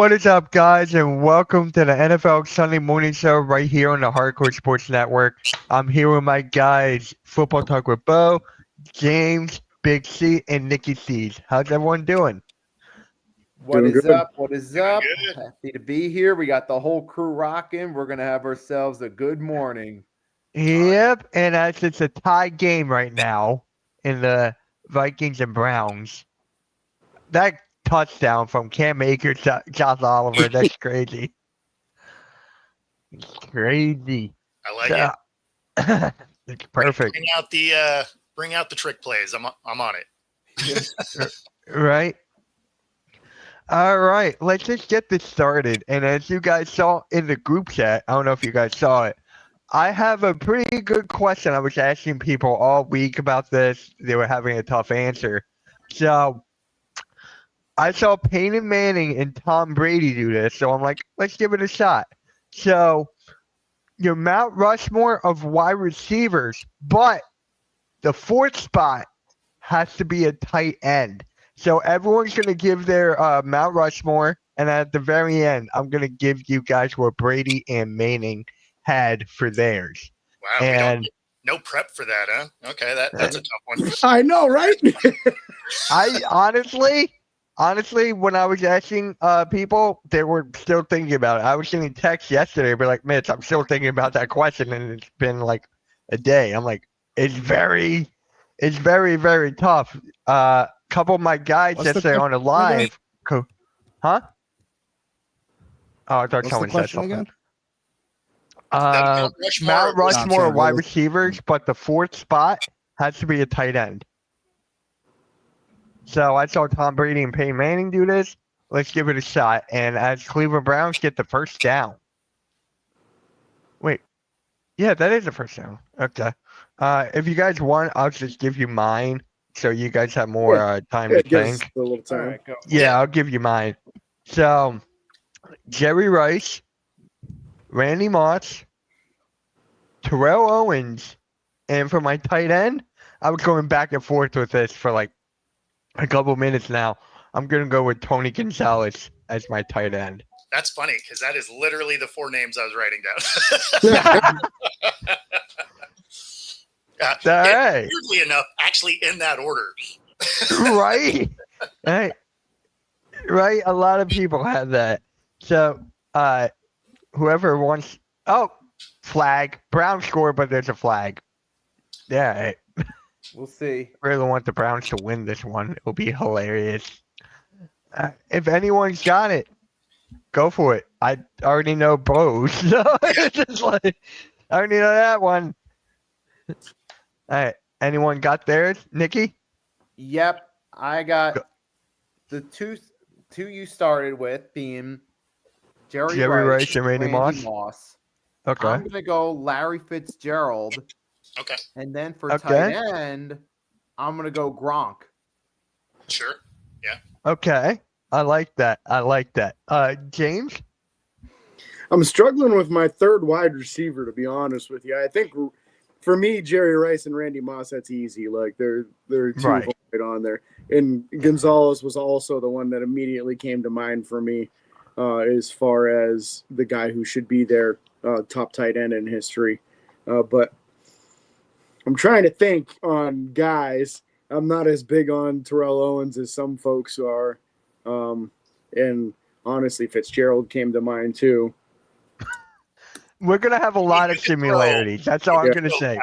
What is up, guys, and welcome to the NFL Sunday Morning Show right here on the Hardcore Sports Network. I'm here with my guys, Football Talk with Bo, James, Big C, and Nikki C's. How's everyone doing? What Doing is good. up? What is up? Happy to be here. We got the whole crew rocking. We're going to have ourselves a good morning. Yep, and as it's a tie game right now in the Vikings and Browns, that touchdown from Cam Akers to Josh Oliver, that's crazy. It's crazy. I like it. It's perfect. Bring out the trick plays. I'm on it. Right? All right, let's just get this started. And as you guys saw in the group chat, I don't know if you guys saw it, I have a pretty good question. I was asking people all week about this. They were having a tough answer. So I saw Peyton Manning and Tom Brady do this. So I'm like, let's give it a shot. So your Mount Rushmore of wide receivers, but the fourth spot has to be a tight end. So everyone's going to give their Mount Rushmore, and at the very end, I'm going to give you guys what Brady and Manning had for theirs. Wow, And no prep for that, huh? Okay, that's a tough one. I know, right? I honestly, when I was asking people, they were still thinking about it. I was getting texts yesterday, but like, Mitch, I'm still thinking about that question, and it's been like a day. I'm like, it's very, very tough. Couple of my guys yesterday on the live, huh? Oh, I thought someone said something. Again? Mount Rushmore wide receivers, but the fourth spot has to be a tight end. So I saw Tom Brady and Peyton Manning do this. Let's give it a shot. And as Cleveland Browns get the first down. Wait. Yeah, that is the first down. Okay. If you guys want, I'll just give you mine so you guys have more time to think. A little time. Right, go. Yeah, I'll give you mine. So, Jerry Rice, Randy Moss, Terrell Owens, and for my tight end, I was going back and forth with this for like a couple minutes now. I'm going to go with Tony Gonzalez as my tight end. That's funny because that is literally the four names I was writing down. All right. Weirdly enough, actually in that order. Right. Right. A lot of people have that. So, whoever wants. Oh, flag. Brown score, but there's a flag. Yeah. We'll see. I really want the Browns to win this one. It'll be hilarious. If anyone's got it, go for it. I already know both. So it's just like, I already know that one. All right. Anyone got theirs? Nikki? Yep. I got the two you started with being Jerry Rice and Randy Moss. Okay. I'm going to go Larry Fitzgerald. Okay. And then for tight end, I'm going to go Gronk. Sure. Yeah. Okay. I like that. James? I'm struggling with my third wide receiver, to be honest with you. I think for me, Jerry Rice and Randy Moss, that's easy. Like they're two right on there. And Gonzalez was also the one that immediately came to mind for me as far as the guy who should be their top tight end in history. But I'm trying to think on guys. I'm not as big on Terrell Owens as some folks are. And honestly, Fitzgerald came to mind too. We're going to have a lot of similarities. That's all I'm going to say.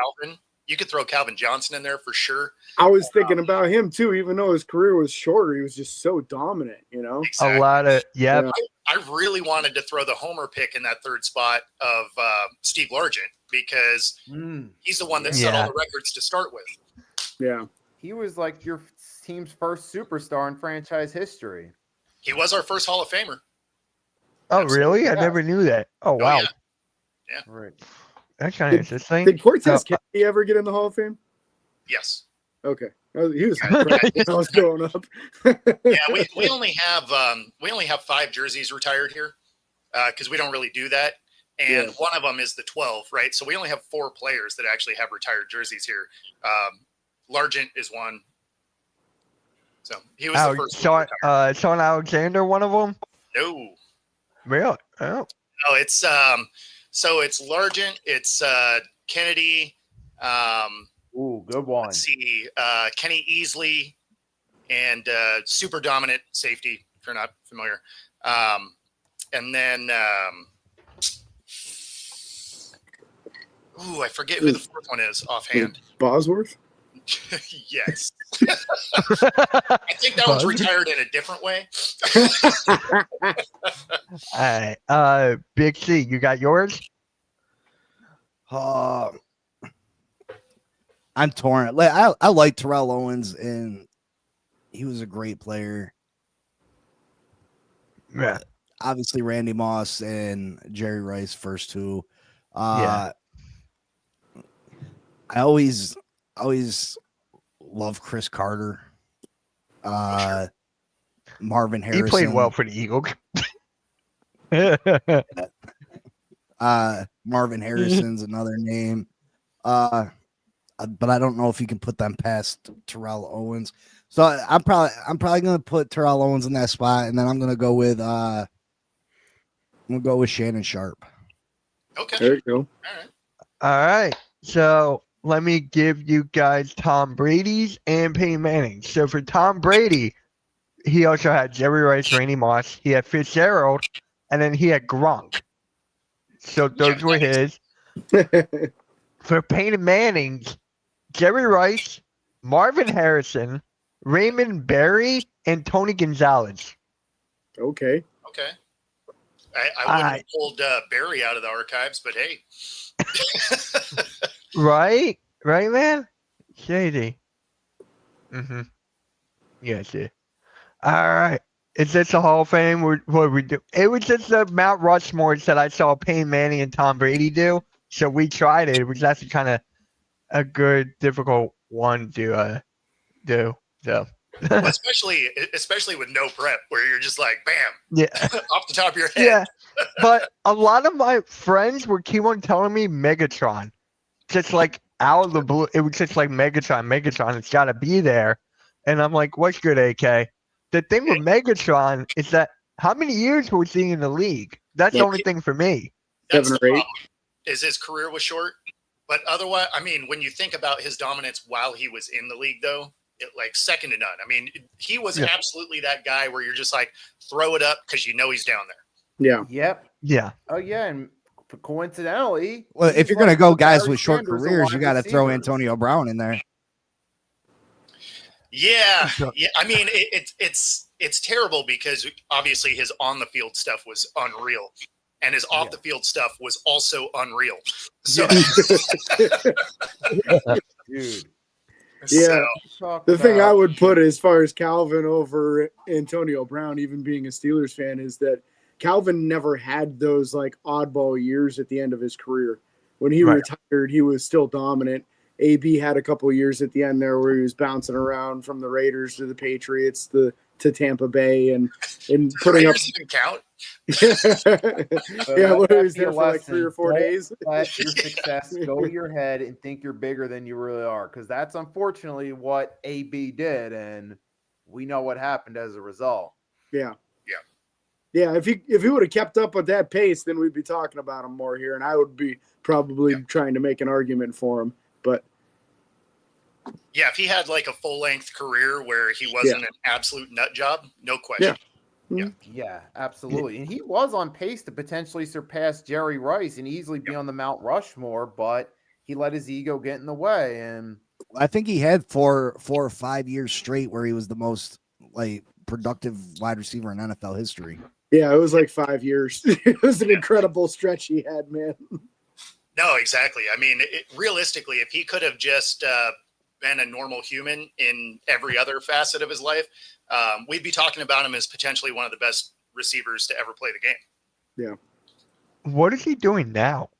You could throw Calvin Johnson in there for sure. I was thinking about him too, even though his career was shorter. He was just so dominant, you know? Exactly. A lot of, yeah. I really wanted to throw the homer pick in that third spot of Steve Largent because he's the one that set all the records to start with. Yeah. He was like your team's first superstar in franchise history. He was our first Hall of Famer. Oh, really? I never knew that. Oh, wow. Yeah. Right. That's kind of interesting. Did Cortez Kennedy ever get in the Hall of Fame? Yes. Okay. He was when I was growing up. Yeah, we only have 5 jerseys retired here because we don't really do that. And one of them is the 12, right? So we only have 4 players that actually have retired jerseys here. Largent is one. So he was the first. Sean Alexander, one of them? No. Really? Oh, Oh, it's so it's Largent, it's Kennedy, Ooh, good one. let's see, Kenny Easley, and super dominant safety, if you're not familiar. And then I forget who the fourth one is offhand. Bosworth? Yes. I think that one's retired in a different way. all right. Big C, you got yours? I'm torn. Like I like Terrell Owens, and he was a great player. Yeah. Obviously, Randy Moss and Jerry Rice, first two. Yeah. I always love Chris Carter. Marvin Harrison. He played well for the Eagles. Marvin Harrison's another name. But I don't know if you can put them past Terrell Owens. So I'm probably gonna put Terrell Owens in that spot, and then I'm gonna go with Shannon Sharp. Okay. There you go. All right. All right. So let me give you guys Tom Brady's and Peyton Manning. So for Tom Brady, he also had Jerry Rice, Randy Moss. He had Fitzgerald, and then he had Gronk. So those were his. For Peyton Manning, Jerry Rice, Marvin Harrison, Raymond Berry, and Tony Gonzalez. Okay. Okay. I wouldn't have pulled Barry out of the archives, but hey. Right, man. Shady. Mm-hmm. Yes. Yeah. All right. Is this a Hall of Fame? What we do? It was just the Mount Rushmore that I saw Peyton Manning and Tom Brady do. So we tried it. It was actually kind of a good, difficult one to do. So. Well, especially with no prep, where you're just like, bam, Yeah. off the top of your head. Yeah. But a lot of my friends would keep on telling me Megatron. Just like out of the blue. It was just like Megatron. It's got to be there. And I'm like, what's good, AK? The thing with Megatron is that how many years was he in the league? That's the only thing for me. That's 7 the or 8. problem, is his career was short. But otherwise, I mean, when you think about his dominance while he was in the league, though, like second to none. I mean, he was absolutely that guy where you're just like, throw it up because you know he's down there. Yeah. Yep. Yeah. Oh yeah, and coincidentally, Well, if he's you're one gonna of go the guys Barry with short Sanders of careers, you wide got to throw receivers. Antonio Brown in there. Yeah. I mean, it's terrible because obviously his on the field stuff was unreal, and his off the field stuff was also unreal. So, Dude. Yeah. Talk The thing I about- would put as far as Calvin over Antonio Brown, even being a Steelers fan, is that Calvin never had those like oddball years at the end of his career. When he retired, he was still dominant. AB had a couple of years at the end there where he was bouncing around from the Raiders to the Patriots to Tampa Bay and putting up. Raiders even count. Yeah, what that was be a there for like 3 or lesson. 4 Don't days? Let your success go to your head and think you're bigger than you really are, because that's unfortunately what AB did, and we know what happened as a result. Yeah. If he would have kept up with that pace, then we'd be talking about him more here, and I would be probably trying to make an argument for him. But Yeah, if he had like a full length career where he wasn't an absolute nut job, no question. Yeah, absolutely. And he was on pace to potentially surpass Jerry Rice and easily be on the Mount Rushmore, but he let his ego get in the way. And I think he had 4 or 5 years straight where he was the most like productive wide receiver in NFL history. yeah, it was like 5 years. It was an incredible stretch he had, man. No, exactly. I mean, realistically, if he could have just been a normal human in every other facet of his life, we'd be talking about him as potentially one of the best receivers to ever play the game. Yeah. What is he doing now?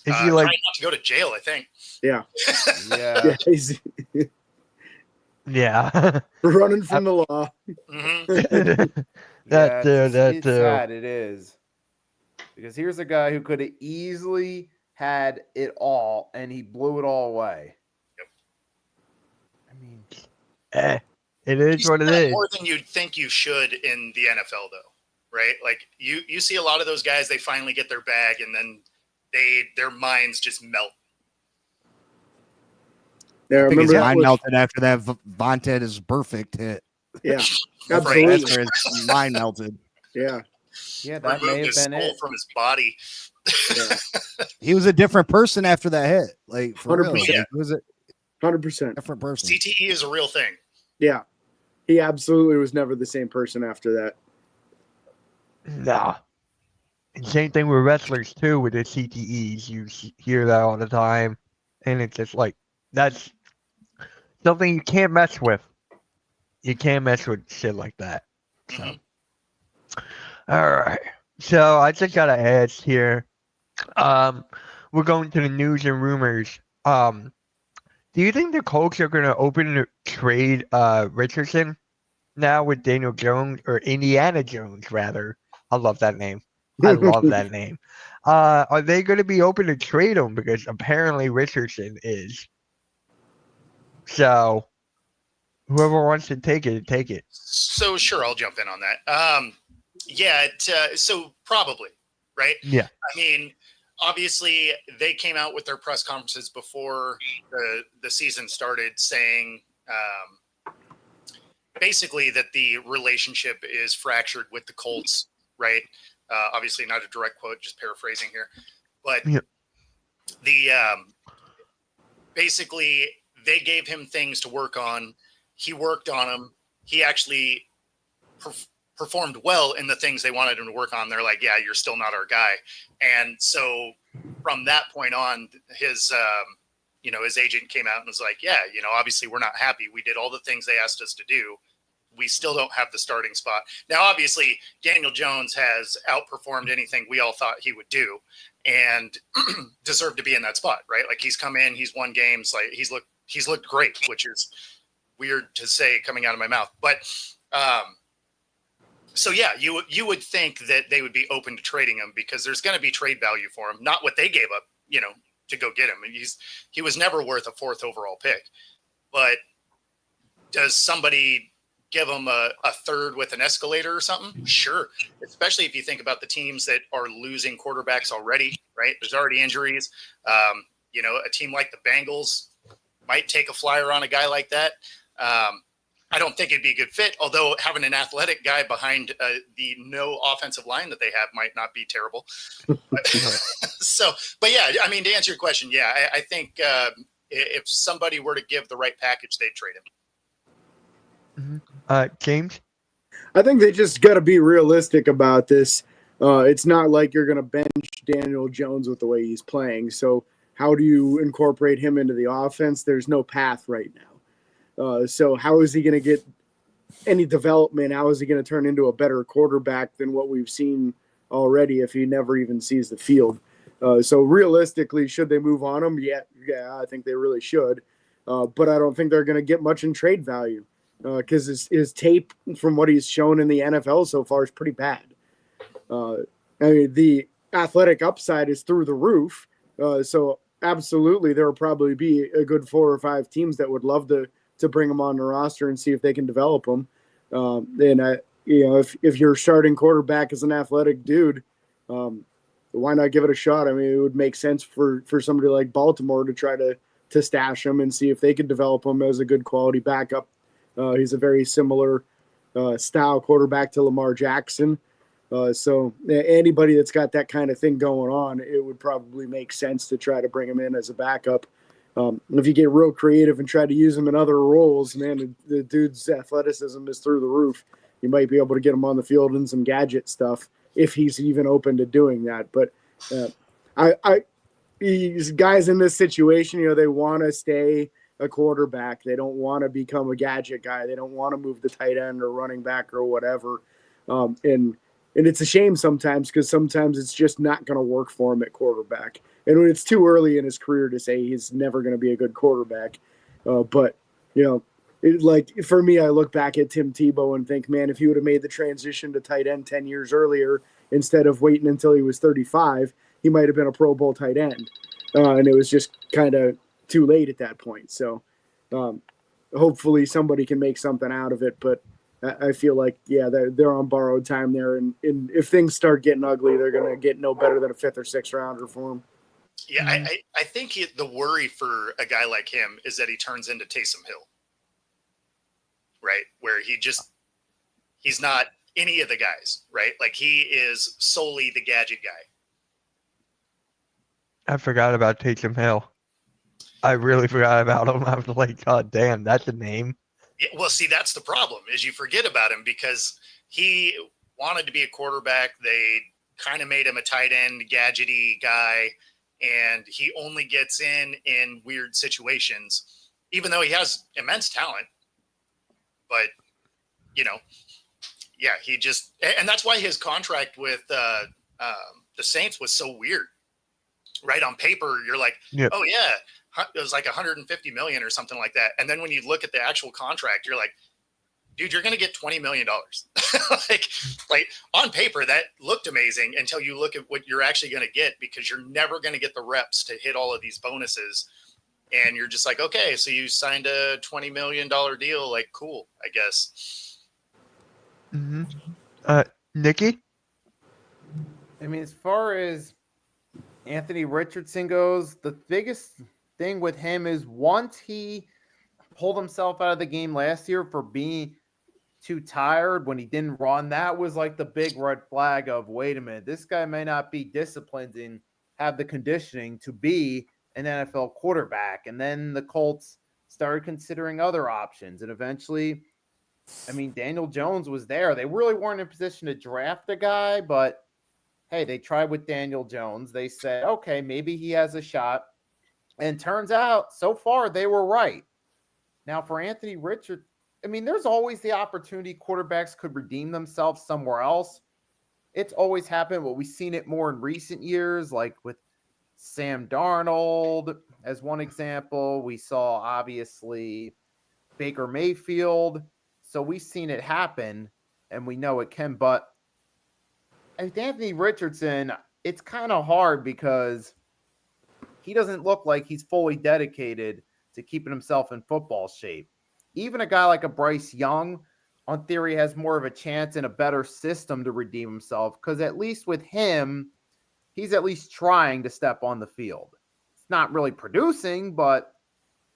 Is he like? Trying not to go to jail, I think. Yeah. yeah, He's Yeah. running from the law. Mhm. That it's too. sad. It is, because here's a guy who could have easily had it all, and he blew it all away. I mean, It is He's what it done is. more than you'd think you should in the NFL, though. right? Like you see a lot of those guys, they finally get their bag and then their minds just melt. Yeah, I I think his remember that mind was, melted after that Vontae is perfect hit. yeah, Right. absolutely. That's where his mind melted. Yeah, Yeah, that may Removed have his been soul it. from his body. yeah, He was a different person after that hit. Like for real. 100%. Like, he was a 100%. different person. CTE is a real thing. Yeah, he absolutely was never the same person after that. Nah. And same thing with wrestlers too, with the CTEs. You hear that all the time, and it's just like that's something you can't mess with. You can't mess with shit like that. So, Mhm. all right. So I just gotta ask here. We're going to the news and rumors. Do you think the Colts are gonna open to trade Richardson now with Daniel Jones or Indiana Jones rather? I love that name. I love that name. Are they going to be open to trade him? Because apparently Richardson is. So whoever wants to take it, take it. So sure, I'll jump in on that. Yeah, so probably, right? Yeah. I mean, obviously they came out with their press conferences before the season started saying basically that the relationship is fractured with the Colts, right? Obviously not a direct quote, just paraphrasing here, but Yeah. the basically they gave him things to work on. He worked on them. He actually performed well in the things they wanted him to work on. They're like, yeah, you're still not our guy. And so from that point on, his agent came out and was like, yeah, obviously we're not happy. We did all the things they asked us to do. We still don't have the starting spot. Now, obviously, Daniel Jones has outperformed anything we all thought he would do and deserved to be in that spot, right? Like he's come in, he's won games, like he's looked great, which is weird to say coming out of my mouth. But so yeah, you would think that they would be open to trading him because there's going to be trade value for him, not what they gave up, to go get him. And he was never worth a 4th overall pick. But does somebody give him a 3rd with an escalator or something? Sure. Especially if you think about the teams that are losing quarterbacks already, right? There's already injuries. A team like the Bengals might take a flyer on a guy like that. I don't think it'd be a good fit, although having an athletic guy behind the no offensive line that they have might not be terrible. But yeah, I mean, to answer your question, yeah, I think if somebody were to give the right package, they'd trade him. James? I think they just got to be realistic about this. It's not like you're going to bench Daniel Jones with the way he's playing. So how do you incorporate him into the offense? There's no path right now. So how is he going to get any development? How is he going to turn into a better quarterback than what we've seen already if he never even sees the field? So realistically, should they move on him? Yeah, I think they really should. But I don't think they're going to get much in trade value because his tape from what he's shown in the NFL so far is pretty bad. I mean, the athletic upside is through the roof. So absolutely, there will probably be a good 4 or 5 teams that would love to bring him on the roster and see if they can develop him. If your starting quarterback is an athletic dude, why not give it a shot? I mean, it would make sense for somebody like Baltimore to try to stash him and see if they could develop him as a good quality backup. He's a very similar style quarterback to Lamar Jackson. So anybody that's got that kind of thing going on, it would probably make sense to try to bring him in as a backup. If you get real creative and try to use him in other roles, man, the dude's athleticism is through the roof. You might be able to get him on the field in some gadget stuff if he's even open to doing that. But these guys in this situation, they want to stay a quarterback. They don't want to become a gadget guy. They don't want to move the tight end or running back or whatever. And it's a shame sometimes because sometimes it's just not going to work for him at quarterback. And when it's too early in his career to say he's never going to be a good quarterback. But for me, I look back at Tim Tebow and think, man, if he would have made the transition to tight end 10 years earlier instead of waiting until he was 35, he might have been a Pro Bowl tight end. And it was just kind of too late at that point. So hopefully somebody can make something out of it. But I feel like, yeah, they're on borrowed time there. And if things start getting ugly, they're going to get no better than a 5th or 6th rounder for him. Yeah, I think the worry for a guy like him is that he turns into Taysom Hill, right? Where he's not any of the guys, right? Like he is solely the gadget guy. I forgot about Taysom Hill. I really forgot about him. I was like, God damn, that's a name. Yeah, well, see, that's the problem is you forget about him because he wanted to be a quarterback. They kind of made him a tight end gadgety guy, and he only gets in weird situations, even though he has immense talent. But, you know, yeah, he just – and that's why his contract with the Saints was so weird. Right on paper, you're like, Yep. oh, yeah. It was like 150 million or something like that. And then when you look at the actual contract, you're like, dude, you're going to get $20 million. like on paper, that looked amazing until you look at what you're actually going to get, because you're never going to get the reps to hit all of these bonuses. And you're just like, okay, so you signed a $20 million deal. Like, cool, I guess. Mm-hmm. Nikki? I mean, as far as Anthony Richardson goes, the biggest thing with him is once he pulled himself out of the game last year for being too tired when he didn't run, that was like the big red flag of, wait a minute, this guy may not be disciplined and have the conditioning to be an NFL quarterback. And then the Colts started considering other options. And eventually, I mean, Daniel Jones was there. They really weren't in a position to draft a guy, but hey, they tried with Daniel Jones. They said, okay, maybe he has a shot. And turns out, so far, they were right. Now, for Anthony Richardson, I mean, there's always the opportunity quarterbacks could redeem themselves somewhere else. It's always happened, but we've seen it more in recent years, like with Sam Darnold as one example. We saw, obviously, Baker Mayfield. So we've seen it happen, and we know it can. But with Anthony Richardson, it's kind of hard because he doesn't look like he's fully dedicated to keeping himself in football shape. Even a guy like a Bryce Young, on theory, has more of a chance in a better system to redeem himself, because at least with him, he's at least trying to step on the field. It's not really producing, but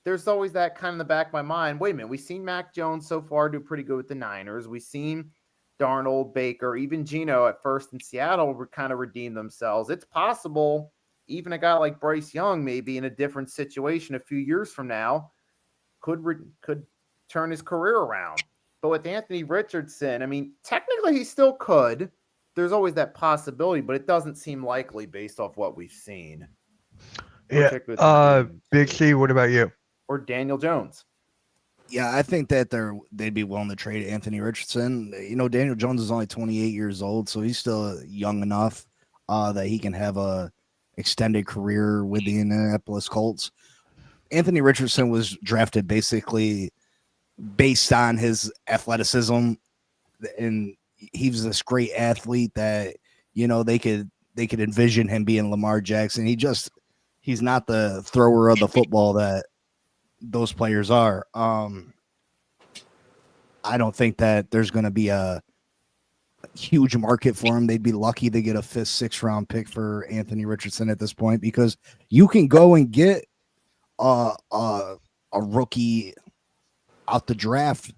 there's always that kind of in the back of my mind. Wait a minute, we've seen Mac Jones so far do pretty good with the Niners. We've seen Darnold, Baker, even Geno at first in Seattle kind of redeem themselves. It's possible even a guy like Bryce Young, maybe in a different situation a few years from now, could turn his career around. But with Anthony Richardson, I mean, technically he still could. There's always that possibility, but it doesn't seem likely based off what we've seen. Yeah. Big C, what about you? Or Daniel Jones. Yeah, I think that they'd be willing to trade Anthony Richardson. You know, Daniel Jones is only 28 years old, so he's still young enough that he can have a extended career with the Indianapolis Colts. Anthony Richardson was drafted basically based on his athleticism, and he was this great athlete that, you know, they could envision him being Lamar Jackson. He's not the thrower of the football that those players are. I don't think that there's going to be a huge market for him. They'd be lucky to get a 5th, 6th round pick for Anthony Richardson at this point, because you can go and get a rookie out the draft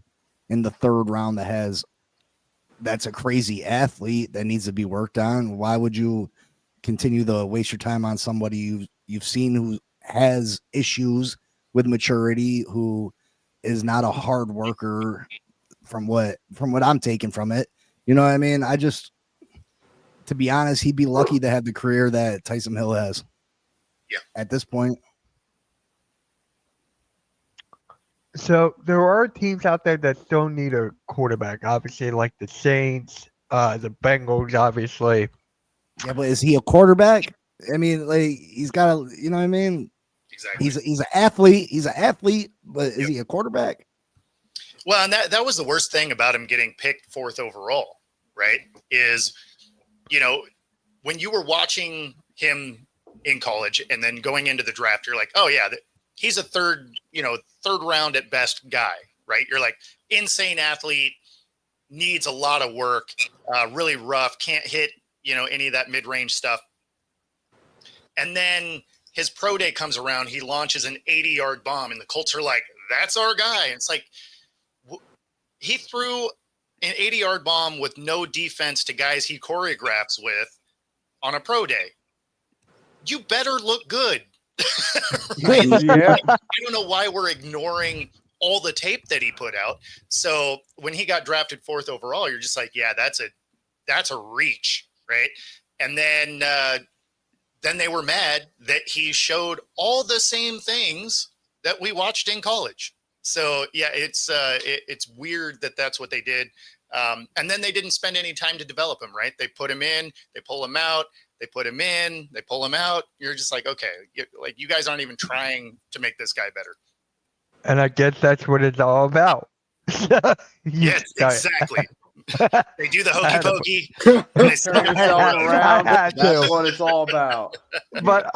in the 3rd round that's a crazy athlete that needs to be worked on. Why would you continue to waste your time on somebody you've seen who has issues with maturity, who is not a hard worker from what I'm taking from it? You know what I mean? To be honest, he'd be lucky to have the career that Taysom Hill has. Yeah. At this point. So there are teams out there that still need a quarterback, obviously, like the Saints, the Bengals, obviously. Yeah, but is he a quarterback? I mean, like, he's got a, you know what I mean? Exactly. He's an athlete. He's an athlete, but is he a quarterback? Well, and that was the worst thing about him getting picked 4th overall, right? Is, you know, when you were watching him in college and then going into the draft, you're like, oh yeah, he's a 3rd round at best guy, right? You're like, insane athlete, needs a lot of work, really rough, can't hit, any of that mid-range stuff. And then his pro day comes around, he launches an 80-yard bomb, and the Colts are like, that's our guy. And it's like, he threw an 80-yard bomb with no defense to guys he choreographs with on a pro day. You better look good. Right? Yeah. I don't know why we're ignoring all the tape that he put out. So when he got drafted 4th overall, you're just like, yeah, that's a reach, right? And then they were mad that he showed all the same things that we watched in college. So yeah, it's weird that that's what they did. And then they didn't spend any time to develop him, right? They put him in, they pull him out, they put him in, they pull him out. You're just like, okay, you guys aren't even trying to make this guy better. And I guess that's what it's all about. Yes, exactly. They do the hokey Adam. pokey. And they Turn yourself around. I had That's to. what it's all about. But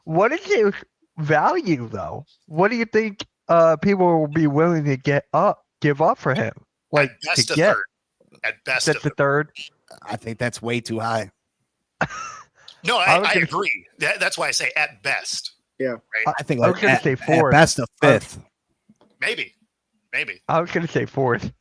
what is your value though? What do you think people will be willing to give up for him? Like at best to a get third. At best that's a the third. third. I think that's way too high. No, I was I gonna- agree. That's why I say at best. I think I was like gonna at, say at fourth. best a fifth. Maybe. I was gonna say 4th.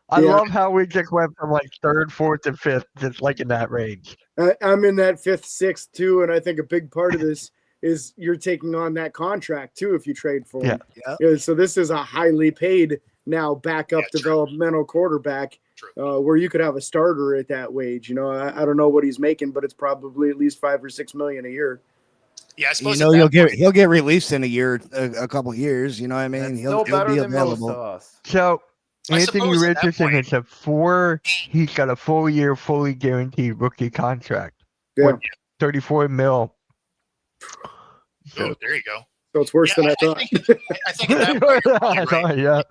I Yeah. love how we just went from like 3rd, 4th, and 5th, just like in that range. I'm in that 5th, 6th too, and I think a big part of this is you're taking on that contract too if you trade for him. Yeah. So this is a highly paid now backup Yeah, true. developmental quarterback True. where you could have a starter at that wage. I don't know what he's making, but it's probably at least $5 or $6 million a year. Yeah, I You suppose know, at that point- he'll get released in a couple years. You know what I mean? That's He'll still better be than most available. of us. So I Anthony suppose at that Richardson point- is he's got a full year, fully guaranteed rookie contract. Yeah. With 34 mil. Oh, there you go. So it's worse than I thought. I think at that point, you're probably right. Yeah.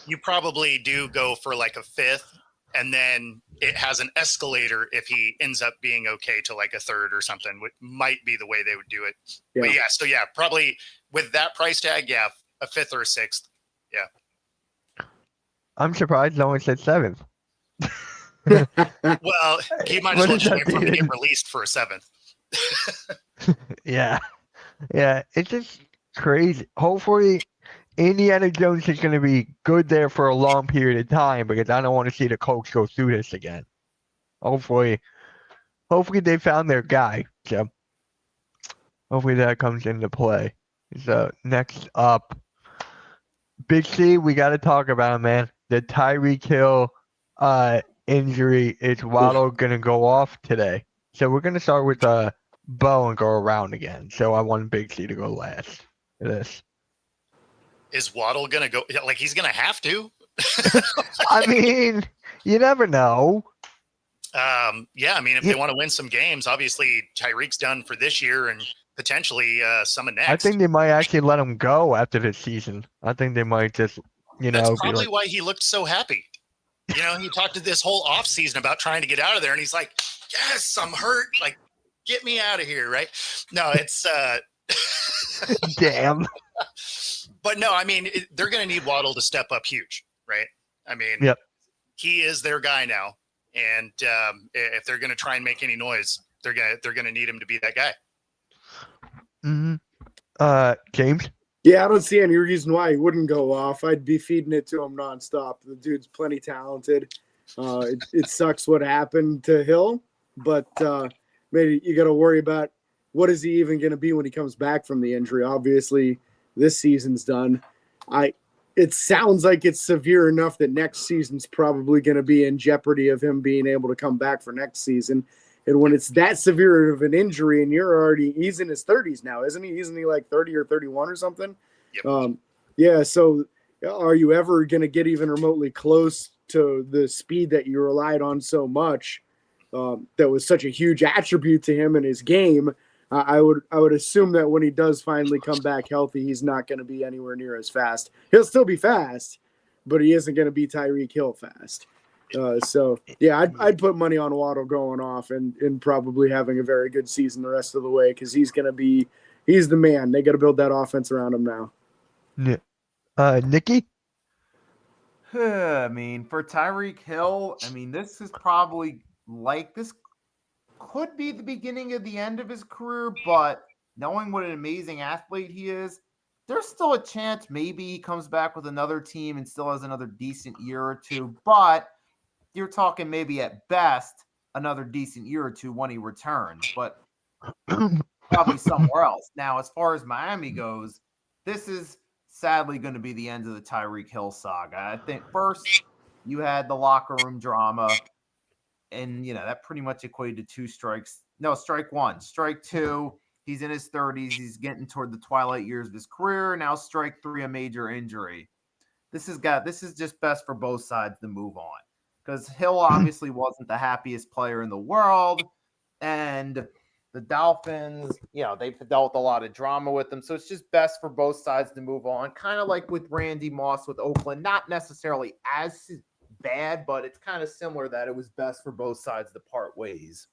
You probably do go for like a 5th, and then it has an escalator if he ends up being okay to like a 3rd or something, which might be the way they would do it. Yeah. But so probably with that price tag, a 5th or a 6th. I'm surprised no one said 7th. Well, he might as What well does just that wait for him to mean? get released for a 7th. Yeah. Yeah. It's just crazy. Hopefully, Indiana Jones is going to be good there for a long period of time because I don't want to see the Colts go through this again. Hopefully they found their guy. So hopefully that comes into play. So next up, Big C, we got to talk about it, man. The Tyreek Hill injury. Is Waddle going to go off today? So we're going to start with Bo and go around again. So I want Big C to go last for this. Is Waddle going to go? Like, he's going to have to. I mean, you never know. If they want to win some games, obviously Tyreek's done for this year and potentially some of next. I think they might actually let him go after this season. I think they might just, That's be probably like, why he looked so happy. He talked to this whole offseason about trying to get out of there, and he's like, yes, I'm hurt. Like, get me out of here, right? No, it's damn. but no, I mean, they're going to need Waddle to step up huge, right? I mean, Yep. He is their guy now, and if they're going to try and make any noise, they're gonna need him to be that guy. Mm-hmm. James? Yeah, I don't see any reason why he wouldn't go off. I'd be feeding it to him nonstop. The dude's plenty talented. It sucks what happened to Hill, but maybe you got to worry about what is he even going to be when he comes back from the injury. Obviously, this season's done. It sounds like it's severe enough that next season's probably going to be in jeopardy of him being able to come back for next season. And when it's that severe of an injury, and he's in his 30s now, isn't he? Isn't he like 30 or 31 or something? Yep. So are you ever going to get even remotely close to the speed that you relied on so much? That was such a huge attribute to him in his game. I would assume that when he does finally come back healthy, he's not going to be anywhere near as fast. He'll still be fast, but he isn't going to be Tyreek Hill fast. I'd put money on Waddle going off and probably having a very good season the rest of the way because he's the man. They got to build that offense around him now. Nikki? I mean, for Tyreek Hill, I mean, this is probably this could be the beginning of the end of his career, but knowing what an amazing athlete he is, there's still a chance maybe he comes back with another team and still has another decent year or two. But you're talking maybe at best another decent year or two when he returns, but probably somewhere else. Now, as far as Miami goes, this is sadly going to be the end of the Tyreek Hill saga. I think first you had the locker room drama, and that pretty much equated to two strikes. No, strike one, strike two. He's in his 30s. He's getting toward the twilight years of his career. Now, strike three, a major injury. This is just best for both sides to move on, because Hill obviously wasn't the happiest player in the world, and the Dolphins, they've dealt with a lot of drama with them. So it's just best for both sides to move on. Kind of like with Randy Moss with Oakland, not necessarily as bad, but it's kind of similar that it was best for both sides to part ways.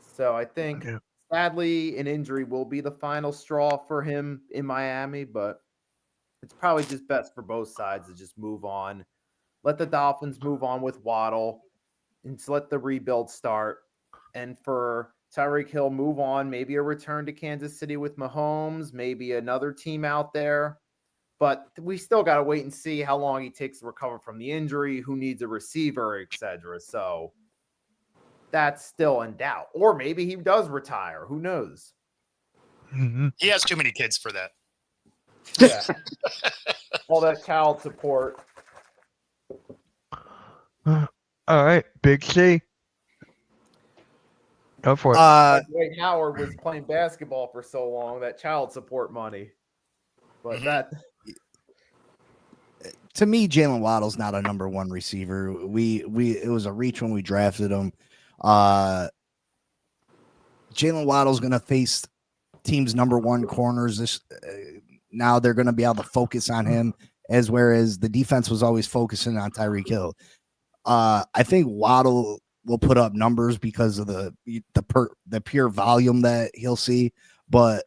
So I think, sadly, an injury will be the final straw for him in Miami, but it's probably just best for both sides to just move on. Let the Dolphins move on with Waddle and let the rebuild start. And for Tyreek Hill, move on, maybe a return to Kansas City with Mahomes, maybe another team out there. But we still got to wait and see how long he takes to recover from the injury, who needs a receiver, etc. So that's still in doubt. Or maybe he does retire. Who knows? He has too many kids for that. Yeah. All that child support. All right, Big C. Go for it. Dwight Howard was playing basketball for so long, that child support money. But that, to me, Jalen Waddle's not a number one receiver. It was a reach when we drafted him. Jalen Waddle's going to face teams' number one corners. Now they're going to be able to focus on him, whereas the defense was always focusing on Tyreek Hill. I think Waddle will put up numbers because of the pure volume that he'll see, but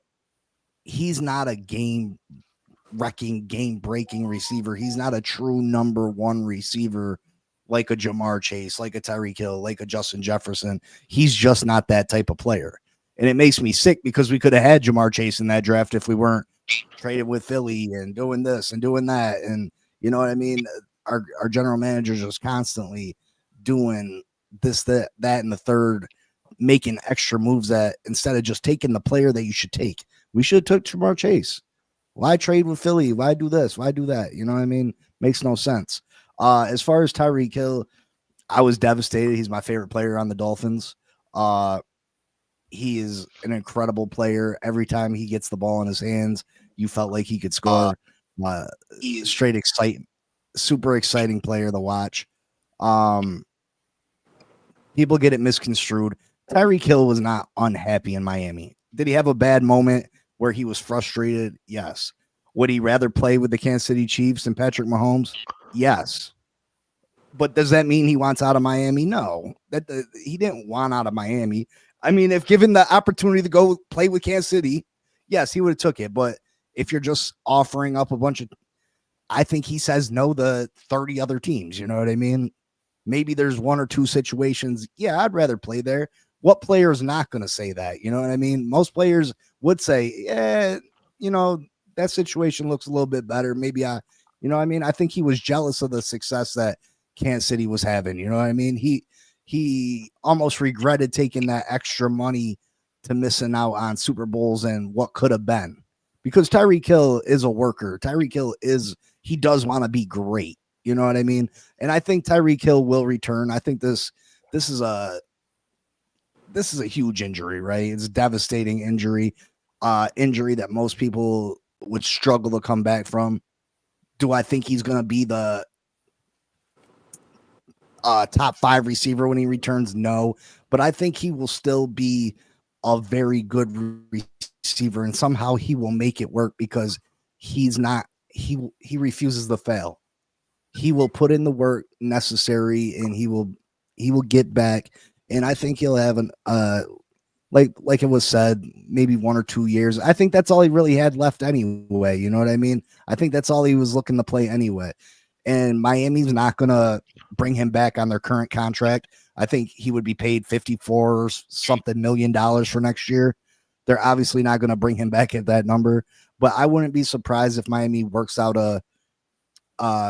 he's not a game-wrecking, game-breaking receiver. He's not a true number one receiver like a Jamar Chase, like a Tyreek Hill, like a Justin Jefferson. He's just not that type of player. And it makes me sick because we could have had Jamar Chase in that draft if we weren't traded with Philly and doing this and doing that. And you know what I mean? Our general manager is just constantly doing this, that, and the third, making extra moves that instead of just taking the player that you should take. We should have took Jamar Chase. Why trade with Philly? Why do this? Why do that? You know what I mean? Makes no sense. As far as Tyreek Hill, I was devastated. He's my favorite player on the Dolphins. He is an incredible player. Every time he gets the ball in his hands, you felt like he could score. Straight exciting, super exciting player to watch. People get it misconstrued. Tyreek Hill was not unhappy in Miami. Did he have a bad moment where he was frustrated? Yes. Would he rather play with the Kansas City Chiefs than Patrick Mahomes? Yes. But does that mean he wants out of Miami? No. He didn't want out of Miami. I mean, if given the opportunity to go play with Kansas City, yes, he would have took it. But if you're just offering up a bunch of, I think he says no to 30 other teams. You know what I mean? Maybe there's one or two situations. Yeah, I'd rather play there. What player is not going to say that? You know what I mean? Most players would say, yeah, that situation looks a little bit better. Maybe I think he was jealous of the success that Kansas City was having. You know what I mean? He almost regretted taking that extra money to missing out on Super Bowls and what could have been, because Tyreek Hill is a worker. Tyreek Hill he does want to be great. You know what I mean? And I think Tyreek Hill will return. I think this is a huge injury, right? It's a devastating injury that most people would struggle to come back from. Do I think he's going to be the top 5 receiver when he returns? No, but I think he will still be a very good receiver, and somehow he will make it work because he refuses to fail. He will put in the work necessary, and he will get back. And I think he'll have like it was said, maybe 1 or 2 years. I think that's all he really had left anyway. You know what I mean? I think that's all he was looking to play anyway. and Miami's not going to bring him back on their current contract. I think he would be paid $54 million for next year. They're obviously not going to bring him back at that number, but I wouldn't be surprised if Miami works out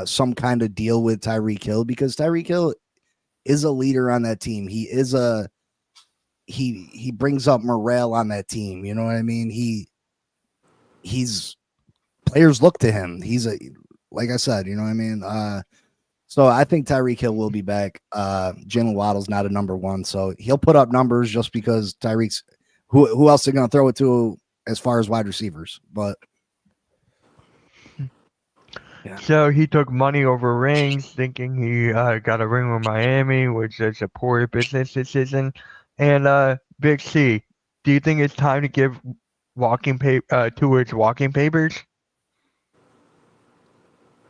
some kind of deal with Tyreek Hill, because Tyreek Hill is a leader on that team. He is he brings up morale on that team. You know what I mean? He's players look to him. He's like I said, you know what I mean? So I think Tyreek Hill will be back. Jalen Waddle's not a number one, so he'll put up numbers just because Tyreek's who else are going to throw it to as far as wide receivers. But yeah. So he took money over rings, thinking he got a ring with Miami, which is a poor business decision. And Big C, do you think it's time to give Tua's walking papers?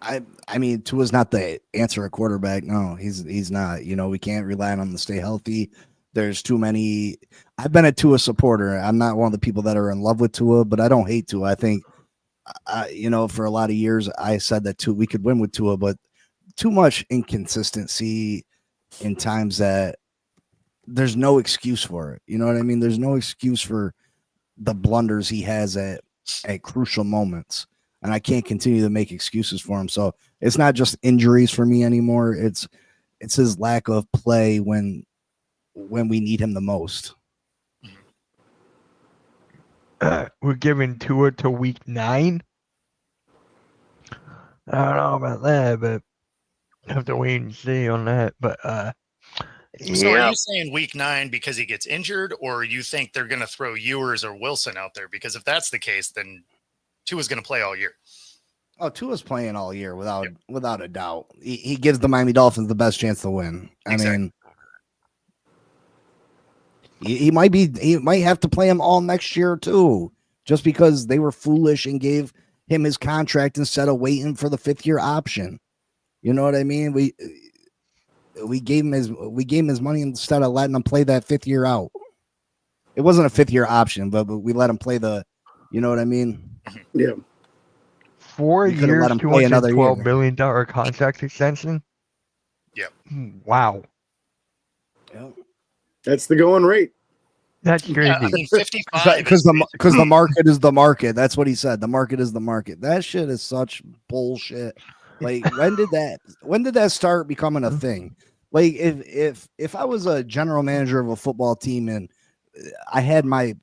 I mean, Tua's not the answer at quarterback. No, he's not. You know, we can't rely on him to stay healthy. There's too many. I've been a Tua supporter. I'm not one of the people that are in love with Tua, but I don't hate Tua. I think, you know, for a lot of years, I said that we could win with Tua, but too much inconsistency in times that there's no excuse for it. You know what I mean? There's no excuse for the blunders he has at crucial moments. And I can't continue to make excuses for him. So it's not just injuries for me anymore. It's his lack of play when we need him the most. We're giving Tua to week 9. I don't know about that, but have to wait and see on that. But So are you saying week 9 because he gets injured, or you think they're going to throw Ewers or Wilson out there? Because if that's the case, then Tua's going to play all year. Oh, Tua's playing all year without a doubt. He gives the Miami Dolphins the best chance to win. Exactly. I mean, he might have to play him all next year too, just because they were foolish and gave him his contract instead of waiting for the 5th-year option. You know what I mean? We gave him his money instead of letting him play that 5th year out. It wasn't a 5th-year option, but we let him play you know what I mean? Yeah. 4 You could've years, let him play another $212 year. million contract extension. Yeah. Wow. Yeah. That's the going rate. That's crazy. Yeah, I mean, 55 Because the market is the market. That's what he said. The market is the market. That shit is such bullshit. Like, when did that start becoming a thing? Like, if I was a general manager of a football team and I had my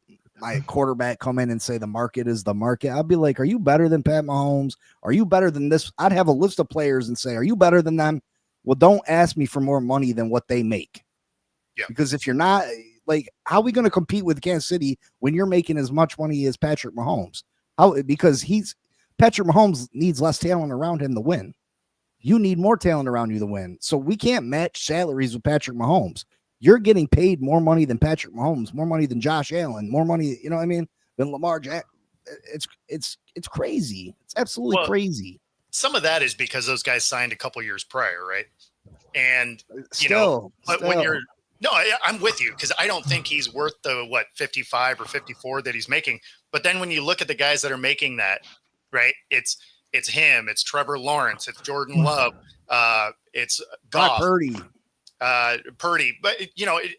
quarterback come in and say the market is the market, I'd be like, are you better than Pat Mahomes? Are you better than this? I'd have a list of players and say, are you better than them? Well, don't ask me for more money than what they make. Yeah. Because if you're not, like, how are we going to compete with Kansas City when you're making as much money as Patrick Mahomes? Because Patrick Mahomes needs less talent around him to win. You need more talent around you to win. So we can't match salaries with Patrick Mahomes. You're getting paid more money than Patrick Mahomes, more money than Josh Allen, more money, you know what I mean, than Lamar Jackson. It's crazy. It's absolutely crazy. Some of that is because those guys signed a couple years prior, right? And when you're I'm with you, because I don't think he's worth the 55 or 54 that he's making. But then when you look at the guys that are making that, right? It's him, it's Trevor Lawrence, it's Jordan Love, it's Goff, Purdy. But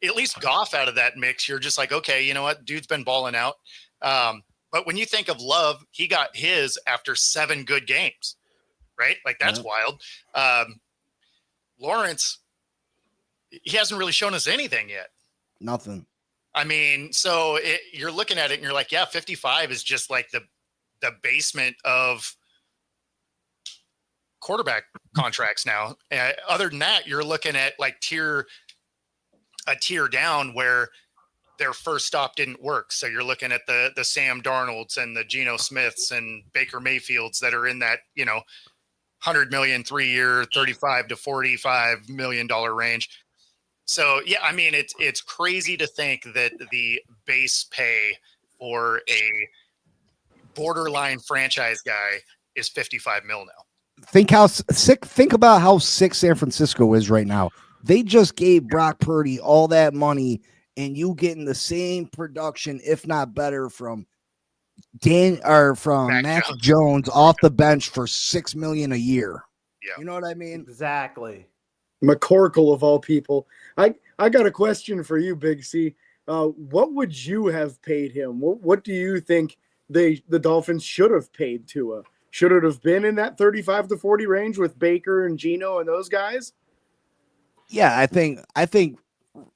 at least Goff out of that mix, you're just like, okay, you know what, dude's been balling out. But when you think of Love, he got his after 7 good games, right? Like, that's wild. Lawrence, he hasn't really shown us anything yet. Nothing. I mean, so you're looking at it and you're like, yeah, 55 is just like the basement of quarterback contracts now. Other than that, you're looking at like a tier down where their first stop didn't work. So you're looking at the Sam Darnolds and the Geno Smiths and Baker Mayfields that are in that, $100 million 3-year, $35 to $45 million range. So yeah, I mean, it's crazy to think that the base pay for a borderline franchise guy is $55 million now. Think about how sick San Francisco is right now. They just gave Brock Purdy all that money, and you getting the same production, if not better, from Mac Jones off the bench for $6 million a year. Yeah. You know what I mean? Exactly. McCorkle of all people. I got a question for you, Big C. What would you have paid him? What do you think the Dolphins should have paid Tua? Should it have been in that 35 to 40 range with Baker and Geno and those guys? Yeah, I think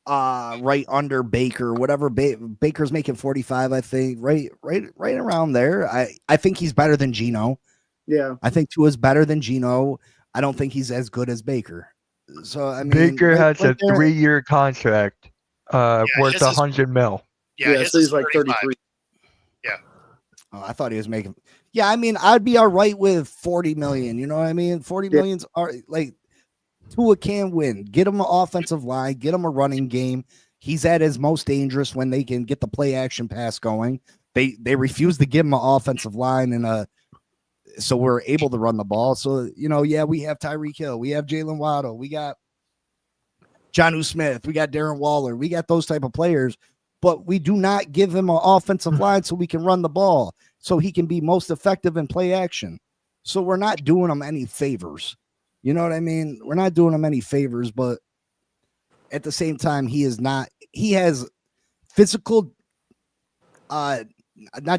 right under Baker, whatever Baker's making 45, I think right around there. I think he's better than Geno. Yeah. I think Tua's better than Geno. I don't think he's as good as Baker. So I mean, Baker has a there. 3-year contract worth his is- $100 million. Yeah, his so is he's like 33. Oh, I thought he was making. Yeah, I mean, I'd be all right with 40 million. You know what I mean? 40 millions are like Tua can win. Get him an offensive line, get him a running game. He's at his most dangerous when they can get the play action pass going. They refuse to give him an offensive line and so we're able to run the ball. So, you know, yeah, we have Tyreek Hill, we have Jalen Waddle, we got Jonnu Smith, we got Darren Waller, we got those type of players, but we do not give him an offensive line so we can run the ball, so he can be most effective in play action. So we're not doing him any favors. You know what I mean? We're not doing him any favors, but at the same time, he has physical, not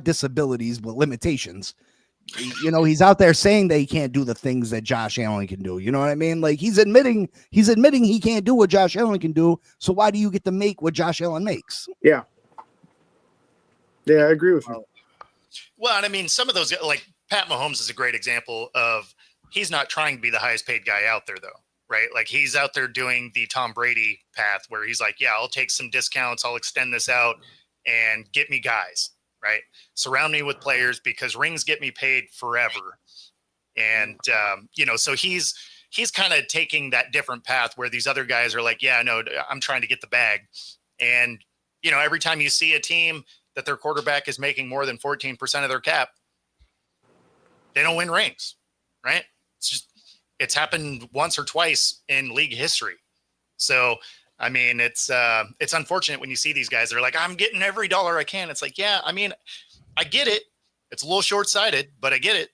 disabilities, but limitations. You know, he's out there saying that he can't do the things that Josh Allen can do. You know what I mean? Like he's admitting he can't do what Josh Allen can do. So why do you get to make what Josh Allen makes? Yeah. Yeah, I agree with you. Well, and I mean, some of those, like Pat Mahomes is a great example of he's not trying to be the highest paid guy out there, though, right? Like he's out there doing the Tom Brady path where he's like, yeah, I'll take some discounts, I'll extend this out and get me guys, right? Surround me with players because rings get me paid forever. And, you know, so he's kind of taking that different path where these other guys are like, yeah, no, I'm trying to get the bag. And, you know, every time you see a team that their quarterback is making more than 14% of their cap, they don't win rings, right? It's happened once or twice in league history. So, I mean, it's unfortunate when you see these guys, they're like, I'm getting every dollar I can. It's like, yeah, I mean, I get it. It's a little short-sighted, but I get it.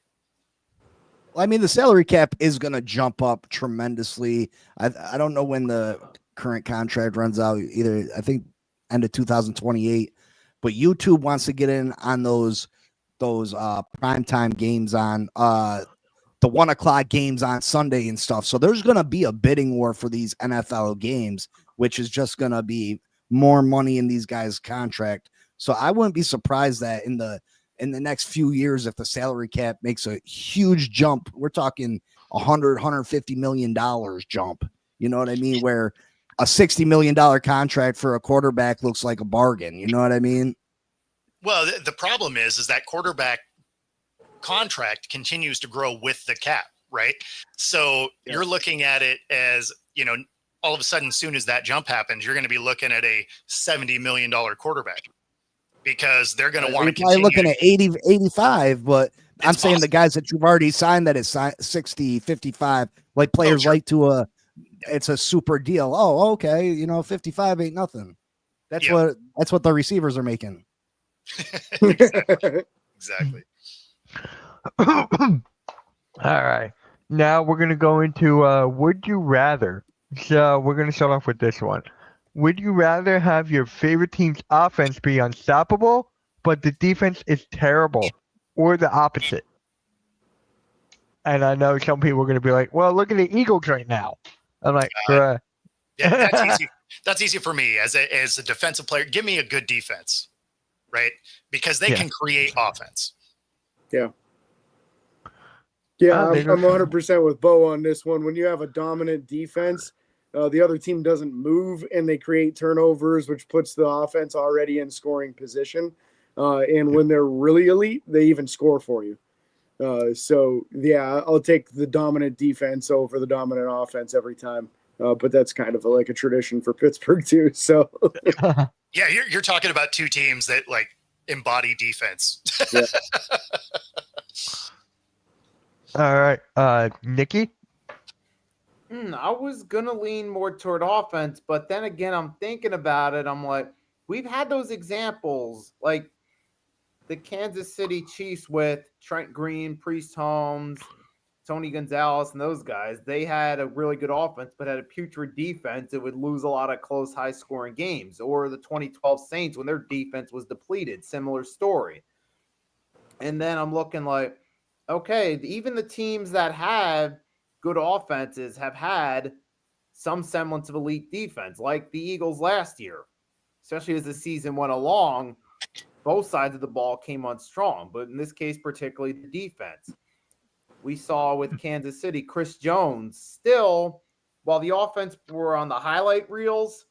Well, I mean, the salary cap is going to jump up tremendously. I don't know when the current contract runs out, either I think end of 2028, but YouTube wants to get in on those primetime games on the 1:00 games on Sunday and stuff. So there's going to be a bidding war for these NFL games, which is just going to be more money in these guys' contract. So I wouldn't be surprised that in the next few years, if the salary cap makes a huge jump, we're talking $150 million jump. You know what I mean? Where a $60 million contract for a quarterback looks like a bargain. You know what I mean? Well, the problem is that quarterback contract continues to grow with the cap, right? So you're looking at it as, you know, all of a sudden, as soon as that jump happens, you're going to be looking at a $70 million quarterback because they're going to want to continue. Looking at 80, 85, but I'm saying possible. the guys that you've already signed that is 60, 55, like players like to it's a super deal. Oh, okay. You know, 55 ain't nothing. That's what the receivers are making. Exactly. All right. Now we're going to go into would you rather. So we're going to start off with this one. Would you rather have your favorite team's offense be unstoppable, but the defense is terrible, or the opposite? And I know some people are going to be like, well, look at the Eagles right now. I'm like, bruh. Yeah, that's easy. That's easy for me as a defensive player. Give me a good defense, right? Because they can create offense. Yeah. Yeah, I'm 100% with Bo on this one. When you have a dominant defense, the other team doesn't move and they create turnovers, which puts the offense already in scoring position. And when they're really elite, they even score for you. So, yeah, I'll take the dominant defense over the dominant offense every time. But that's kind of like a tradition for Pittsburgh, too. So, yeah, you're talking about two teams that like embody defense. Yeah. All right. Nikki? I was going to lean more toward offense, but then again, I'm thinking about it. I'm like, we've had those examples, like the Kansas City Chiefs with Trent Green, Priest Holmes, Tony Gonzalez and those guys, they had a really good offense, but had a putrid defense. It would lose a lot of close, high-scoring games. Or the 2012 Saints, when their defense was depleted, similar story. And then I'm looking like, okay, even the teams that have good offenses have had some semblance of elite defense, like the Eagles last year, especially as the season went along. Both sides of the ball came on strong, but in this case, particularly the defense. We saw with Kansas City, Chris Jones still, while the offense were on the highlight reels,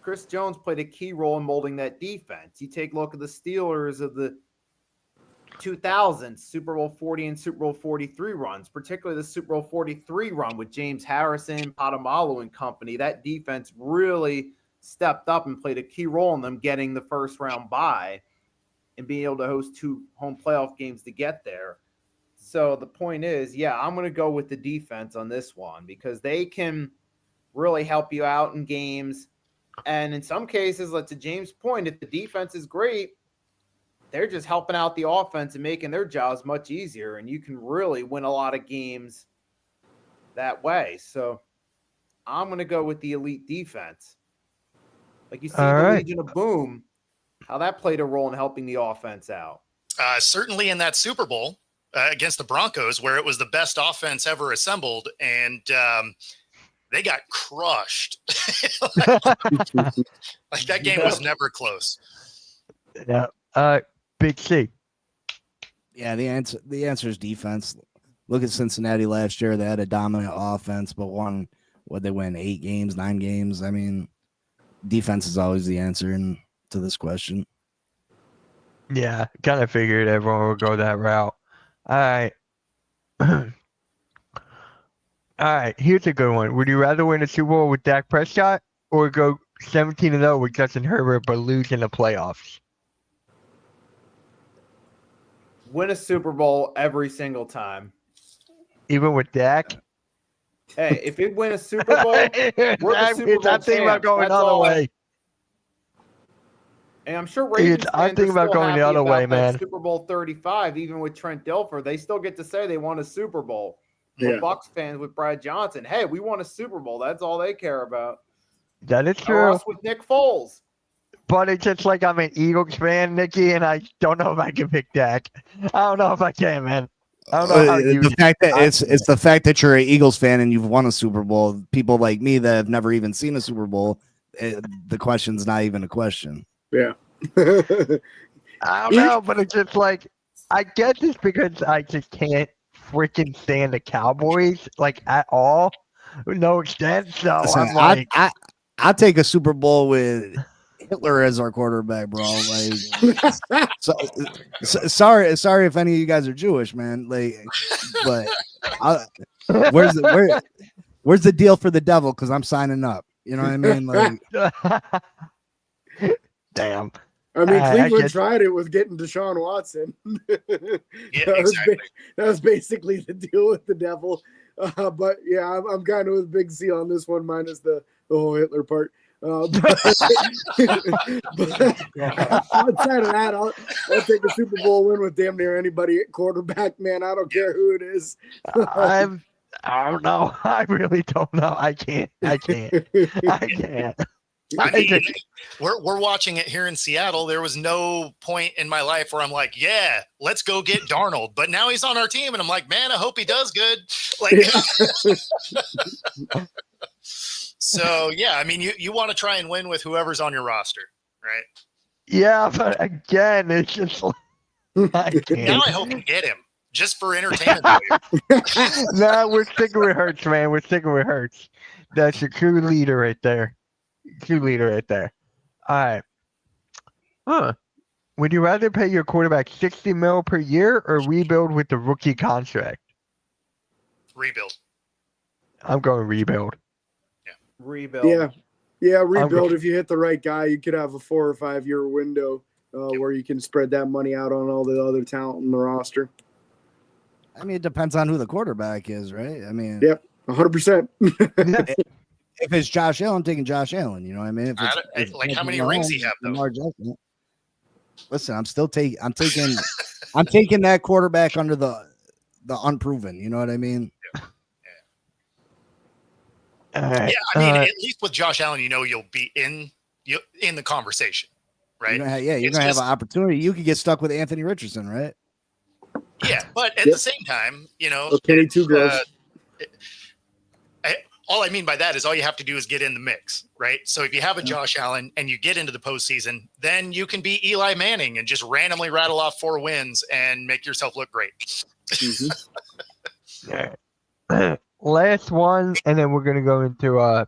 Chris Jones played a key role in molding that defense. You take a look at the Steelers of the 2000s, Super Bowl 40 and Super Bowl 43 runs, particularly the Super Bowl 43 run with James Harrison, Palomalu and company. That defense really stepped up and played a key role in them getting the first round bye and being able to host 2 home playoff games to get there. So the point is, yeah, I'm going to go with the defense on this one because they can really help you out in games. And in some cases, to James' point, if the defense is great, they're just helping out the offense and making their jobs much easier. And you can really win a lot of games that way. So I'm going to go with the elite defense. Like you see the Legion of Boom, how that played a role in helping the offense out. Certainly in that Super Bowl against the Broncos, where it was the best offense ever assembled, and they got crushed. Like that game was never close. Yeah. Big C. Yeah, the answer is defense. Look at Cincinnati last year; they had a dominant offense, but they win 8 games, 9 games. I mean, defense is always the answer to this question. Yeah, kind of figured everyone would go that route. All right. All right, here's a good one. Would you rather win a Super Bowl with Dak Prescott or go 17-0 with Justin Herbert but lose in the playoffs? Win a Super Bowl every single time. Even with Dak? Hey, if it win a Super Bowl, we're the Super Bowl I'm thinking about champs. going That's the other all. way. And I'm sure Ravens I'm fans thinking are about still going the happy other about way, that man. Super Bowl 35, even with Trent Dilfer, they still get to say they won a Super Bowl. Yeah. The Bucs fans with Brad Johnson, hey, we won a Super Bowl. That's all they care about. That is Or true. us with Nick Foles. But it's just like I'm an Eagles fan, Nikki, and I don't know if I can pick Dak. I don't know if I can, man. I don't know how you. The fact that it's the fact that you're an Eagles fan and you've won a Super Bowl. People like me that have never even seen a Super Bowl, the question's not even a question. Yeah. I don't know, but it's just like I guess it's because I just can't freaking stand the Cowboys like at all, no extent. So Listen, I'm like, I'll take a Super Bowl with Hitler as our quarterback, bro. Like, sorry if any of you guys are Jewish, man. Like, but where's the deal for the devil? Because I'm signing up. You know what I mean? Like, damn. I mean, Cleveland guess- tried it with getting Deshaun Watson. Yeah, exactly. That was basically the deal with the devil. But yeah, I'm kind of with Big C on this one, minus the whole Hitler part. But outside of that, I'll take a Super Bowl win with damn near anybody at quarterback, man. I don't care who it is. I don't know. I really don't know. I can't. I can't. I mean, we're watching it here in Seattle. There was no point in my life where I'm like, yeah, let's go get Darnold. But now he's on our team, and I'm like, man, I hope he does good. Like, so yeah, I mean, you want to try and win with whoever's on your roster, right? Yeah, but again, it's just like I can't. Now I hope you get him just for entertainment value. No, we're sticking with Hurts, man. We're sticking with Hurts. That's your true leader right there. True leader right there. All right. Huh. Would you rather pay your quarterback $60 million per year or rebuild with the rookie contract? Rebuild. I'm going rebuild. Rebuild. Yeah, rebuild. If you hit the right guy, you could have a 4 or 5 year window where you can spread that money out on all the other talent in the roster. I mean, it depends on who the quarterback is, right? I mean, Yep, 100%. If it's Josh Allen, I'm taking Josh Allen. You know what I mean? If it's, like, how many rings he have, though? Lamar Jackson. Listen, I'm taking that quarterback under the the unproven. You know what I mean? All right. Yeah, I mean, at least with Josh Allen, you'll be in the conversation, right? You're It's gonna have just- an opportunity. You could get stuck with Anthony Richardson, right? Yeah, but at Yep. the same time, Kenny Two Girls. all I mean by that is all you have to do is get in the mix, right? So if you have a Josh Allen and you get into the postseason, then you can be Eli Manning and just randomly rattle off 4 wins and make yourself look great. Last one, and then we're gonna go into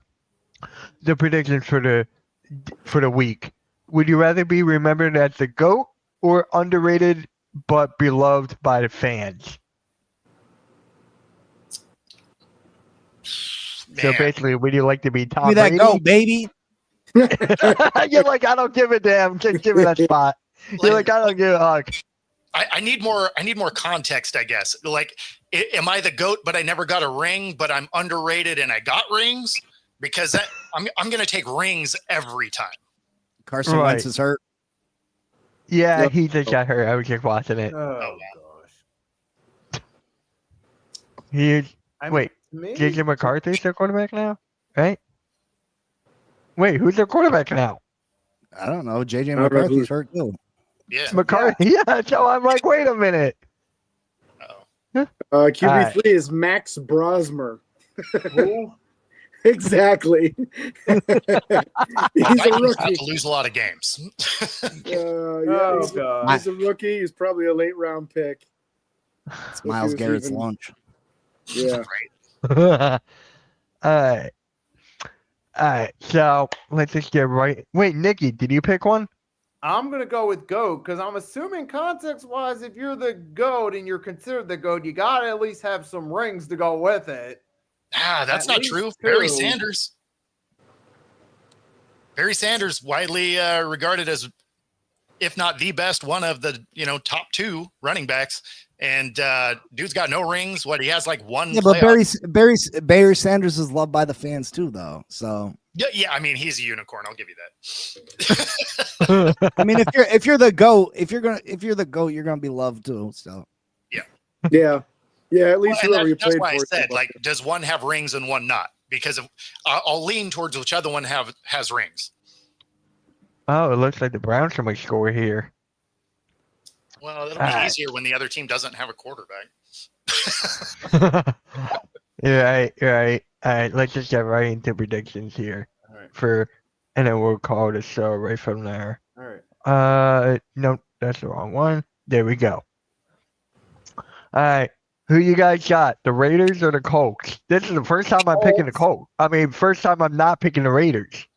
the predictions for the week. Would you rather be remembered as the GOAT or underrated but beloved by the fans? So Man, basically, would you like to be Give Tom me that Brady? go, baby. You're like, I don't give a damn. Just give me that spot. You're like, I don't give a fuck. I need more context, I guess. Like, am I the GOAT, but I never got a ring, but I'm underrated and I got rings? Because I'm going to take rings every time. Carson Right. Wentz is hurt. Yeah, Yep. he just got hurt. I was just watching it. Oh gosh. Wait, To me, JJ McCarthy's their quarterback now, right? Wait, who's their quarterback now? I don't know. JJ don't know McCarthy's who's- hurt too. Yeah. McCarthy. Yeah. So I'm like, wait a minute. Uh-oh. QB3 is Max Brosmer. who? Exactly. He's a Vikings have rookie. to lose a lot of games. Yeah, Oh he's, god. he's a rookie. He's probably a late round pick. It's Miles was Garrett's even- lunch. Yeah. All right. All right. So let's just get right. Wait, Nikki, did you pick one? I'm gonna go with GOAT because I'm assuming context-wise, if you're the GOAT and you're considered the GOAT, you gotta at least have some rings to go with it. That's At not least true. 2. Barry Sanders. Barry Sanders, widely regarded as, if not the best, one of the top 2 running backs. And dude's got no rings. What, he has like one. Yeah, but playoff- Barry Sanders is loved by the fans too, though. So Yeah, I mean, he's a unicorn. I'll give you that. I mean, if you're the GOAT, if you're the GOAT, you're gonna be loved too. So Yeah. Yeah, at least Well, and whoever you that's played why I for. said, like, does one have rings and one not? Because I'll lean towards which other one has rings. Oh, it looks like the Browns are my score here. Well, it'll be Ah. easier when the other team doesn't have a quarterback. You're right. You're right. All right. Let's just get right into predictions here All right. and then we'll call the show right from there. All right. No, that's the wrong one. There we go. All right. Who you guys got? The Raiders or the Colts? This is the first time I'm picking the Colts. I mean, first time I'm not picking the Raiders.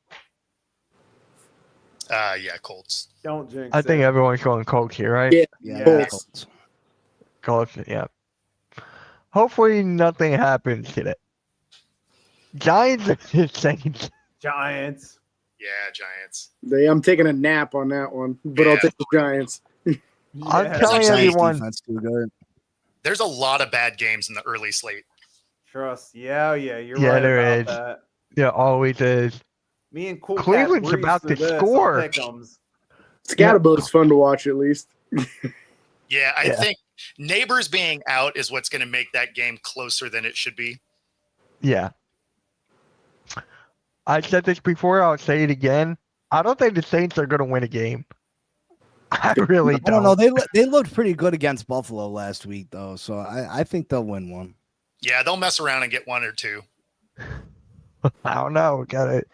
Yeah, Colts. Don't jinx I think it. everyone's going Colts here, right? Yeah. yeah, Colts. Colts, yeah. Hopefully nothing happens today. Giants or Saints? Giants. Yeah, Giants. I'm taking a nap on that one, but I'll Yeah. take the Giants. I'm Yeah. telling Giants everyone. defense too good. There's a lot of bad games in the early slate. Trust. Yeah, you're Yeah, right there about is. that. Yeah, always is. Me and Cool Cat Cleveland's breezed about through to this on score. pick'ems. Scatterbo's fun to watch at least. Yeah, I Yeah. think Neighbors being out is what's going to make that game closer than it should be. Yeah. I said this before, I'll say it again. I don't think the Saints are going to win a game. I really I don't. don't know. They looked pretty good against Buffalo last week, though. So I think they'll win one. Yeah, they'll mess around and get 1 or 2. I don't know. Got it.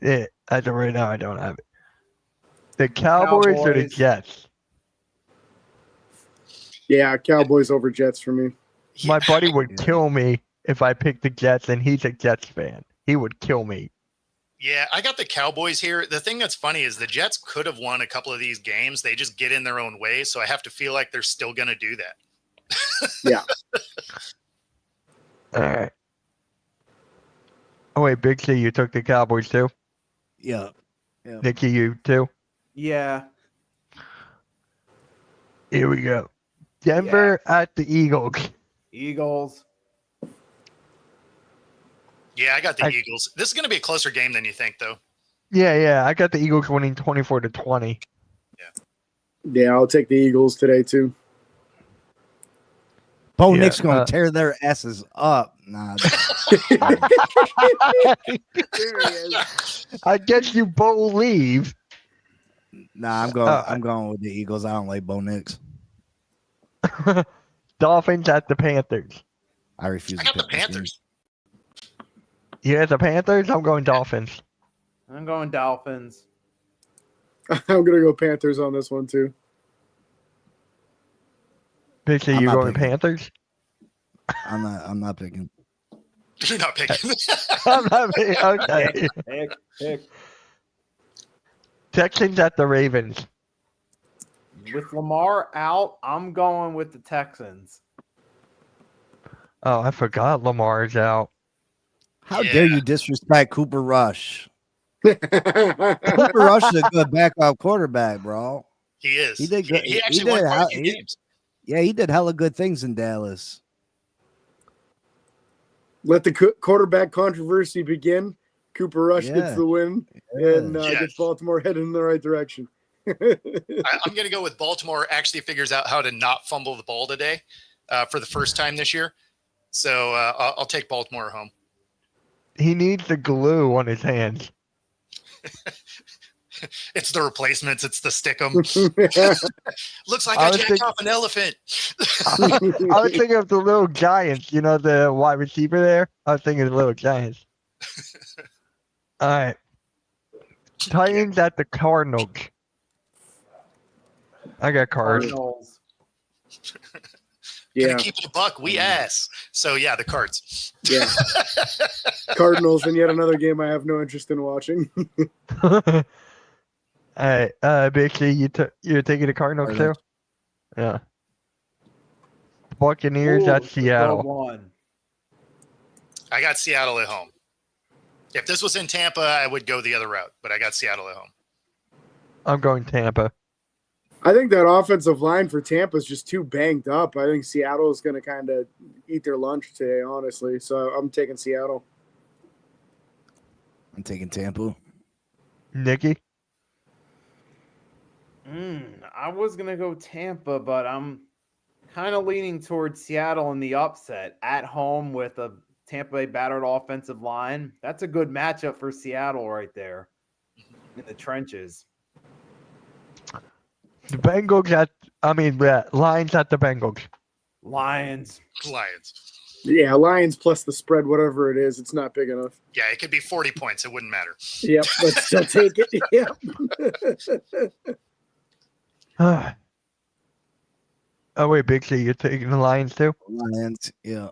Yeah, as of right now, I don't have it. The Cowboys or the Cowboys. Jets? Yeah, Cowboys over Jets for me. My buddy would Yeah. kill me if I picked the Jets, and he's a Jets fan. He would kill me. Yeah, I got the Cowboys here. The thing that's funny is the Jets could have won a couple of these games. They just get in their own way. So I have to feel like they're still going to do that. All right. Oh, wait, Big C, you took the Cowboys too? Yeah. Nikki, you too? Yeah. Here we go. Denver at the Eagles. Eagles. Yeah, I got the I- Eagles. This is going to be a closer game than you think, though. Yeah. I got the Eagles winning 24-20. Yeah, I'll take the Eagles today too. Bo Yeah, Nick's gonna tear their asses up. Nah, There he is. I guess you believe. nah, I'm going with the Eagles. I don't like Bo Nix. Dolphins at the Panthers. I refuse. I to got the pick this game. Panthers. You got the Panthers? I'm going Dolphins. I'm going Dolphins. I'm gonna go Panthers on this one too. Picture I'm you not going picking. Panthers? I'm not picking. You're not picking. I'm not being, okay. Pick. Texans at the Ravens. With Lamar out, I'm going with the Texans. Oh, I forgot Lamar's out. How Yeah. dare you disrespect Cooper Rush? Cooper Rush is a good backup quarterback, bro. He is. He did good. He actually He won did quite a how- few he- games. Yeah, he did hella good things in Dallas. Let the quarterback controversy begin. Cooper Rush Yeah. gets the win and Yeah. gets Baltimore headed in the right direction. I'm going to go with Baltimore actually figures out how to not fumble the ball today for the first time this year. So I'll take Baltimore home. He needs the glue on his hands. It's the replacements. It's the stickum. Yeah. Looks like I I was jacked thinking- off an elephant. I was thinking of the little giants, you know, the wide receiver there. I was thinking of the little giants. All right. Titans at the Cardinals. I got Cards. Cardinals. Yeah, Gonna keep it a buck. We ass. So yeah, the Cards. yeah. Cardinals and yet another game I have no interest in watching. All right. Big C, you're taking the Cardinals too? Cardinals. Yeah. Buccaneers Ooh, at the Seattle. one. I got Seattle at home. If this was in Tampa, I would go the other route, but I got Seattle at home. I'm going Tampa. I think that offensive line for Tampa is just too banged up. I think Seattle is going to kind of eat their lunch today, honestly. So I'm taking Seattle. I'm taking Tampa. Nikki? I was gonna go Tampa, but I'm kind of leaning towards Seattle in the upset at home with a Tampa Bay battered offensive line. That's a good matchup for Seattle right there in the trenches. The Bengals Lions at the Bengals. Lions. Lions. Yeah, Lions plus the spread, whatever it is, it's not big enough. Yeah, it could be 40 points. It wouldn't matter. Yep, but still take it. Yep. Oh, wait, Big C, you're taking the Lions too? Lions. Yeah.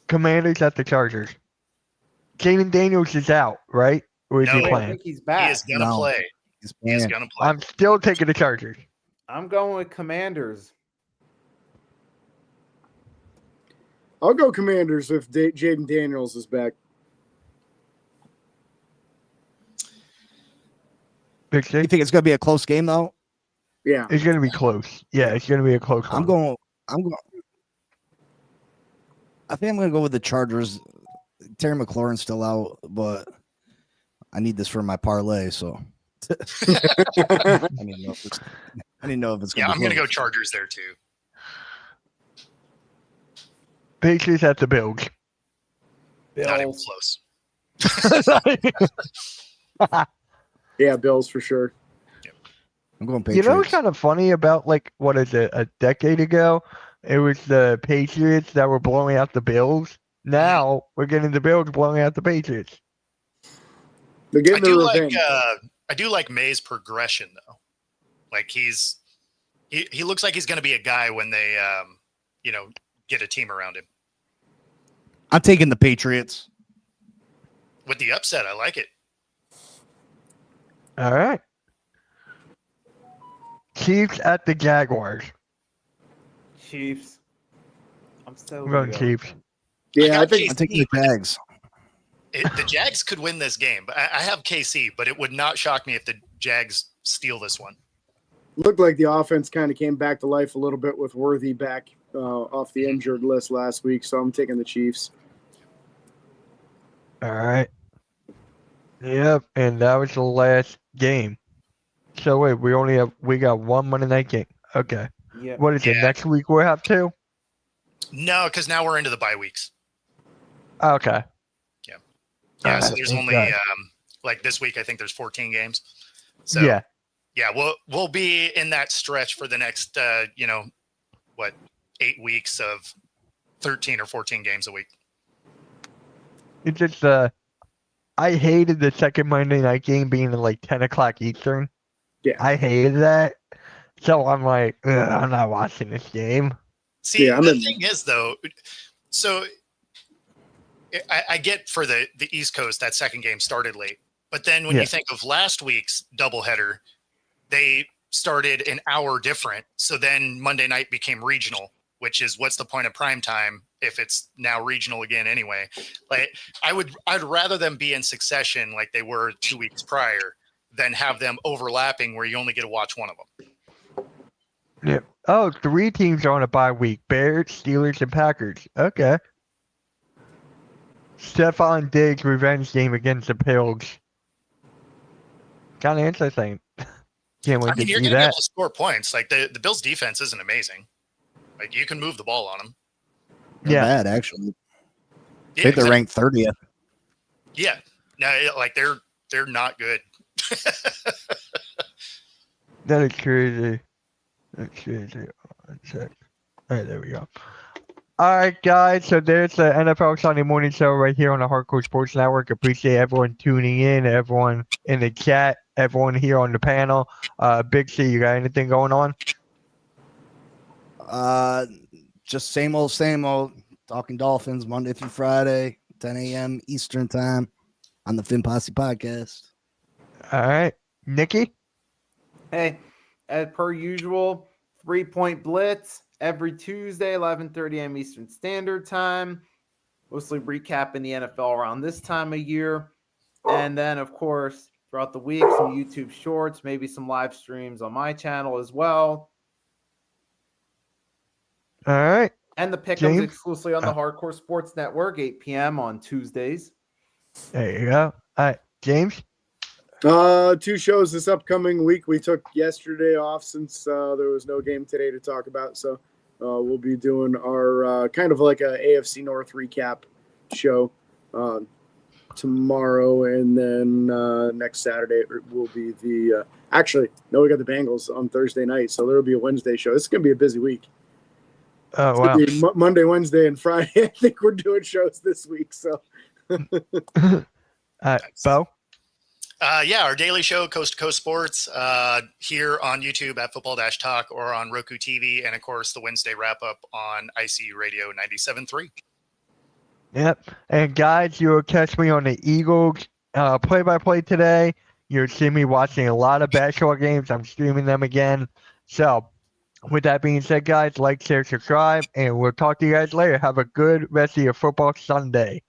Commanders at the Chargers. Jaden Daniels is out, right? Or is No. he I playing? think he's He back. is gonna No. play. He's He is playing. gonna play. I'm still taking the Chargers. I'm going with Commanders. I'll go Commanders if Jaden Daniels is back. Big C? You think it's gonna be a close game though? Yeah. It's going to be close. Yeah, it's going to be a close one. I'm going. I think I'm gonna go with the Chargers. Terry McLaurin's still out, but I need this for my parlay. So I didn't know if it's. Yeah, Gonna I'm be gonna go close. Chargers there too. Patriots at the Bills. Not even Bills. close. Yeah, Bills for sure. I'm going You Patriots. know what's kind of funny about, like, what is it, a decade ago? It was the Patriots that were blowing out the Bills. Now we're getting the Bills blowing out the Patriots. They're I getting their do like revenge. I do like May's progression though. Like he looks like he's gonna be a guy when they get a team around him. I'm taking the Patriots. With the upset, I like it. All right. Chiefs at the Jaguars. Chiefs. I'm still I'm going Chiefs. Yeah, I got think I'm taking the Jags. The Jags could win this game, but I have KC, but it would not shock me if the Jags steal this one. looked like the offense kind of came back to life a little bit with Worthy back off the injured list last week. So I'm taking the Chiefs. All right. Yep, and that was the last game. So wait, we got one Monday night game. Okay. Yeah. What is it? Yeah. Next week we'll have 2? No, because now we're into the bye weeks. Okay. Yeah, Alright, so there's okay. only like this week I think there's 14 games. So Yeah. we'll be in that stretch for the next 8 weeks of 13 or 14 games a week. It's just I hated the second Monday night game being at like 10 o'clock Eastern. Yeah. I hated that. So I'm like, ugh, I'm not watching this game. See, Yeah, the thing is though, so I get for the East Coast that second game started late, but then when Yeah. you think of last week's doubleheader, they started an hour different. So then Monday night became regional, which is what's the point of prime time if it's now regional again anyway? Like I'd rather them be in succession like they were 2 weeks prior than have them overlapping where you only get to watch one of them. Yeah. Oh, 3 teams are on a bye week. Bears, Steelers, and Packers. Okay. Stephon Diggs revenge game against the Bills. Kind of interesting. Can't wait I mean, to you're see going to be that. able to score points. Like the Bills defense isn't amazing. Like you can move the ball on them. Not Yeah. bad actually. I Yeah, think they're exactly. ranked 30th. Yeah. No, like they're not good. That is crazy. That's crazy. One sec. All right, there we go. All right, guys. So there's the NFL Sunday morning show right here on the Hardcore Sports Network. Appreciate everyone tuning in, everyone in the chat, everyone here on the panel. Big C, you got anything going on? Just same old. Talking Dolphins Monday through Friday, 10 a.m. Eastern time on the Fin Posse podcast. All right, Nikki. Hey, as per usual, 3-point blitz every Tuesday, 11:30 a.m. Eastern Standard Time. Mostly recapping the NFL around this time of year. And then, of course, throughout the week, some YouTube shorts, maybe some live streams on my channel as well. All right. And the pick'ems James? exclusively on the Hardcore Sports Network, 8 p.m. on Tuesdays. There you go. All right, James. 2 shows this upcoming week. We took yesterday off since there was no game today to talk about. So we'll be doing our kind of like a AFC North recap show tomorrow. And then next Saturday will be the actually, no, we got the Bengals on Thursday night. So there will be a Wednesday show. This is going to be a busy week. Oh, It's wow. gonna be Monday, Wednesday, and Friday. I think we're doing shows this week. So All right, Bo. Yeah, our daily show, Coast to Coast Sports, here on YouTube at Football-Talk or on Roku TV, and of course the Wednesday wrap up on ICU Radio 97.3. Yep. And guys, you'll catch me on the Eagles play-by-play today. You'll see me watching a lot of basketball games. I'm streaming them again. So, with that being said, guys, like, share, subscribe, and we'll talk to you guys later. Have a good rest of your football Sunday.